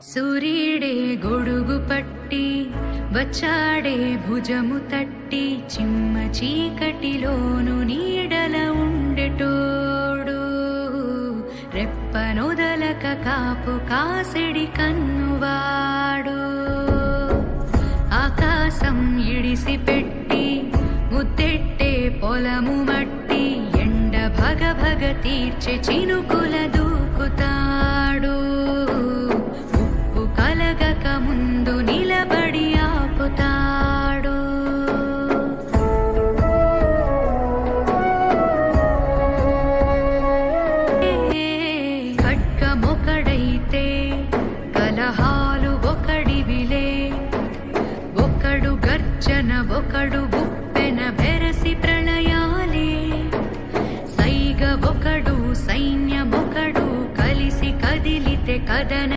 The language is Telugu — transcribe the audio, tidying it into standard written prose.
సూర్యుడే గొడుగు పట్టి వచ్చాడే భుజము తట్టి చిమ్మ చీకటిలోను నీడల ఉండెటోడు రెప్పనొదలక కాపు కాసిడి కన్నువాడు ఆకాశం ఇడిసి పెట్టి ముద్దెట్టే పొలము మట్టి ఎండ భగ భగ తీర్చే చినుకుల దూకుతాడు ఉప్పు కలగక ముందు నిలబడి ఆపుతాడు ఖడ్గమొకడైతే కలహాలు ఒకడివిలే ఒకడు గర్జన ఒకడు గుప్పెన బెరసి ప్రళయాలే సైగ ఒకడు సైన్యమొకడు కలిసి కదిలితే కదన